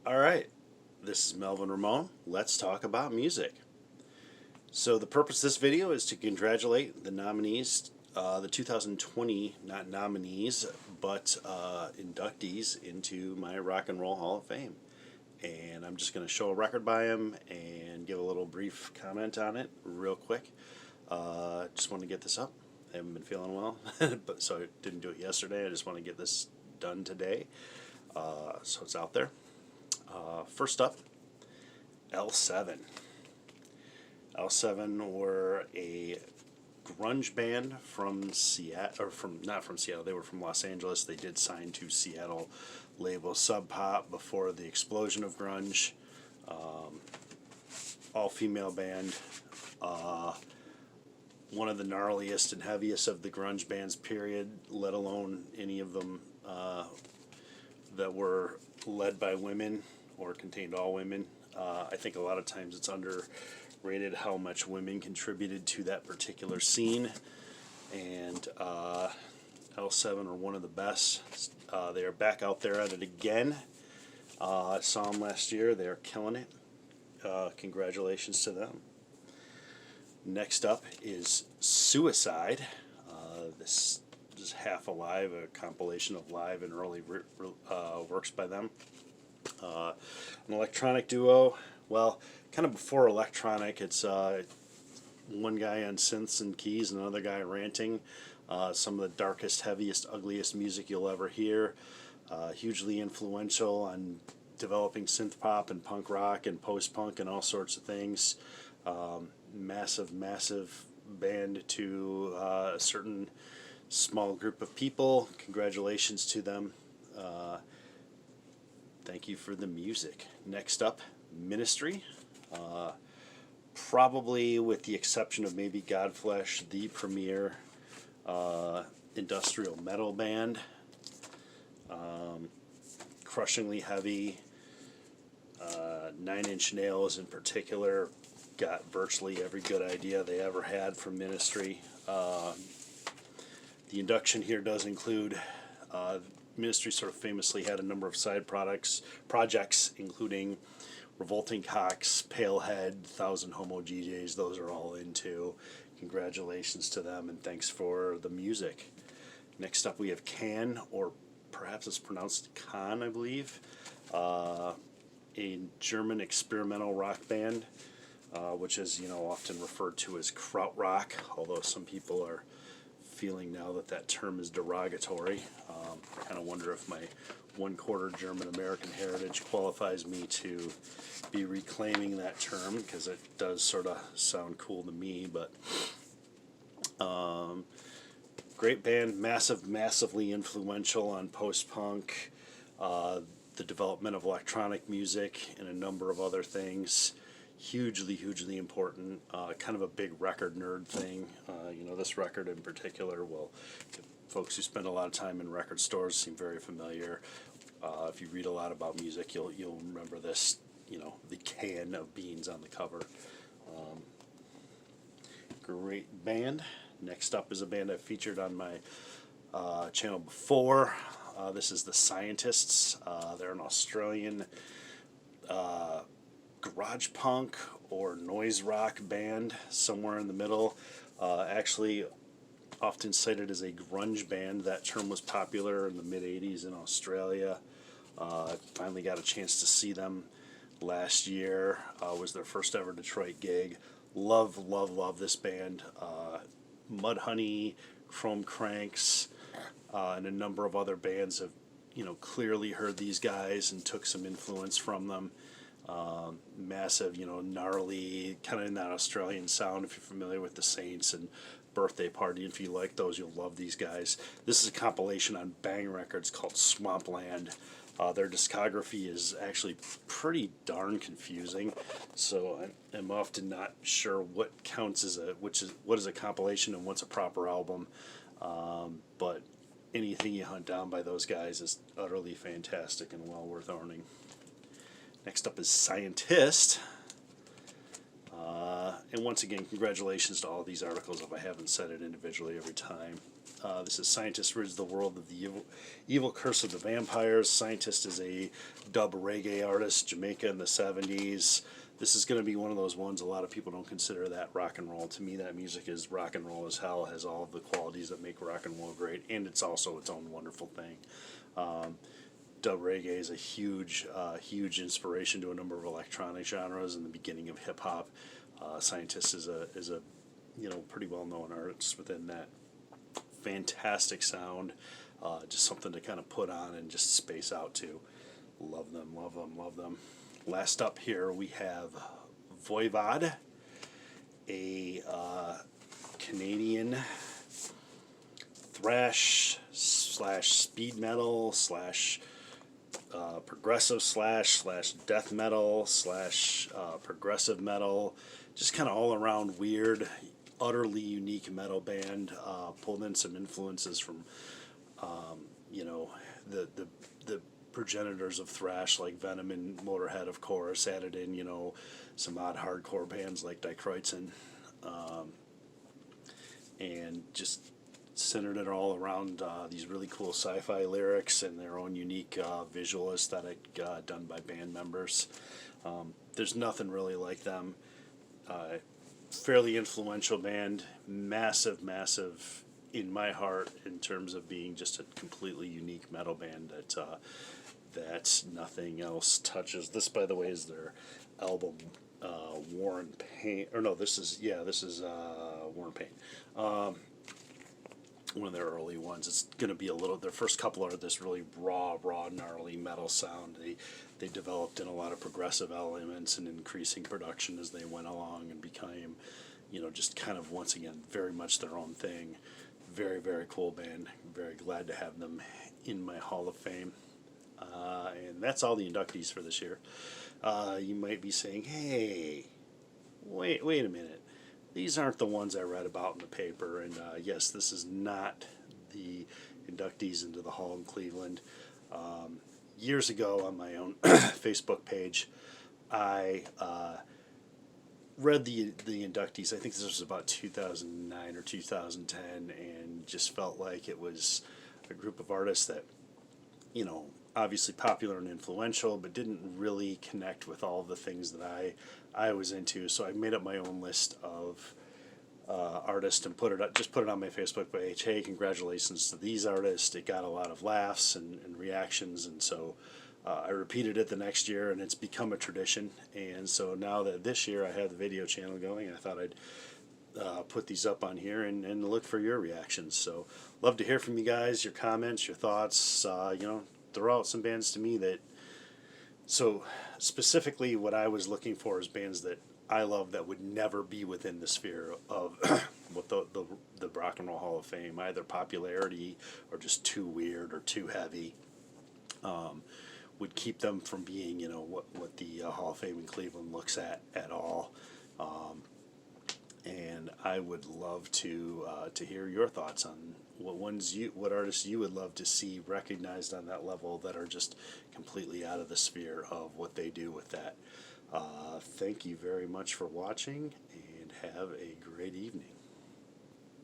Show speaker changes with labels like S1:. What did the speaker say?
S1: All right, this is Melvin Ramon. Let's talk about music. So the purpose of this video is to congratulate the nominees, the 2020, not nominees, but inductees into my Rock and Roll Hall of Fame. And I'm just going to show a record by them and give a little brief comment on it real quick. Just want to get this up. I haven't been feeling well, but so I didn't do it yesterday. I just want to get this done today, so it's out there. First up, L7. L7 were a grunge band from Seattle, or not from Seattle. They were from Los Angeles. They did sign to Seattle label Sub Pop before the explosion of grunge. All-female band. One of the gnarliest and heaviest of the grunge bands, period. Let alone any of them that were led by women or contained all women. I think a lot of times it's underrated how much women contributed to that particular scene, and L7 are one of the best. They are back out there at it again. I saw them last year. They are killing it. Congratulations to them. Next up is Suicide. This is Half Alive, a compilation of live and early works by them. An electronic duo. Well, kind of before electronic, it's one guy on synths and keys and another guy ranting. Some of the darkest, heaviest, ugliest music you'll ever hear. Hugely influential on developing synth pop and punk rock and post-punk and all sorts of things. Massive band to a certain small group of people. Congratulations to them. Thank you for the music. Next up, Ministry. Probably with the exception of maybe Godflesh, the premier industrial metal band. Crushingly heavy. 9 Inch Nails in particular got virtually every good idea they ever had from Ministry. The induction here does include Ministry sort of famously had a number of side projects, including Revolting Cocks, Palehead, Thousand Homo GJs. Those are all into. Congratulations to them, and thanks for the music. Next up, we have Can, or perhaps it's pronounced Can, I believe. A German experimental rock band, which is often referred to as krautrock, although some people are feeling now that term is derogatory. I kind of wonder if my 1/4 German-American heritage qualifies me to be reclaiming that term, because it does sort of sound cool to me. But great band, massively influential on post-punk, the development of electronic music, and a number of other things. Hugely important. Kind of a big record nerd thing. This record in particular will, folks who spend a lot of time in record stores seem very familiar. If you read a lot about music, you'll remember this. The can of beans on the cover. Great band. Next up is a band I've featured on my channel before. This is the Scientists. They're an Australian garage punk or noise rock band, somewhere in the middle. Actually often cited as a grunge band. That term was popular in the mid-'80s in Australia. Finally got a chance to see them last year. Was their first ever Detroit gig. Love this band. Mudhoney, Chrome Cranks, and a number of other bands have clearly heard these guys and took some influence from them. Massive, gnarly, kind of in that Australian sound. If you're familiar with the Saints and Birthday Party, if you like those, you'll love these guys. This is a compilation on Bang Records called Swampland. Their discography is actually pretty darn confusing, so I'm often not sure what counts as what is a compilation and what's a proper album. But anything you hunt down by those guys is utterly fantastic and well worth owning. Next up is Scientist. And once again, congratulations to all these articles if I haven't said it individually every time. This is Scientist Rids the World of the Evil Curse of the Vampires. Scientist is a dub reggae artist, Jamaica in the 70s. This is going to be one of those ones a lot of people don't consider that rock and roll. To me, that music is rock and roll as hell, has all of the qualities that make rock and roll great, and it's also its own wonderful thing. Dub reggae is a huge inspiration to a number of electronic genres and the beginning of hip hop. Scientist is a pretty well known artist within that. Fantastic sound, just something to kind of put on and just space out to. Love them, love them, love them. Last up here we have Voivod, a Canadian thrash slash speed metal slash progressive slash death metal slash progressive metal, just kind of all around weird, utterly unique metal band. Pulled in some influences from the progenitors of thrash like Venom and Motorhead, of course. Added in some odd hardcore bands like Die Kreutzen, and just centered it all around these really cool sci-fi lyrics and their own unique visual aesthetic done by band members. There's nothing really like them. Fairly influential band, massive in my heart in terms of being just a completely unique metal band that nothing else touches. This, by the way, is their album War and Pain. Or no, this is War and Pain. One of their early ones. It's going to be their first couple are this really raw, gnarly metal sound. They developed in a lot of progressive elements and increasing production as they went along and became, just kind of once again very much their own thing. Very, very cool band. Very glad to have them in my Hall of Fame. And that's all the inductees for this year. You might be saying, hey, wait a minute. These aren't the ones I read about in the paper. And yes, this is not the inductees into the Hall in Cleveland. Years ago on my own Facebook page, I read the inductees. I think this was about 2009 or 2010, and just felt like it was a group of artists that, obviously popular and influential, but didn't really connect with all the things that I was into. So I made up my own list of artists and put it on my Facebook page. Hey, congratulations to these artists. It got a lot of laughs and reactions, and so I repeated it the next year, and it's become a tradition. And so now that this year I have the video channel going, I thought I'd put these up on here and look for your reactions. So love to hear from you guys, your comments, your thoughts. Throw out some bands to me so specifically what I was looking for is bands that I love that would never be within the sphere of what the Rock and Roll Hall of Fame, either popularity or just too weird or too heavy. Would keep them from being, what the Hall of Fame in Cleveland looks at all. And I would love to hear your thoughts on what artists you would love to see recognized on that level that are just completely out of the sphere of what they do with that. Thank you very much for watching, and have a great evening.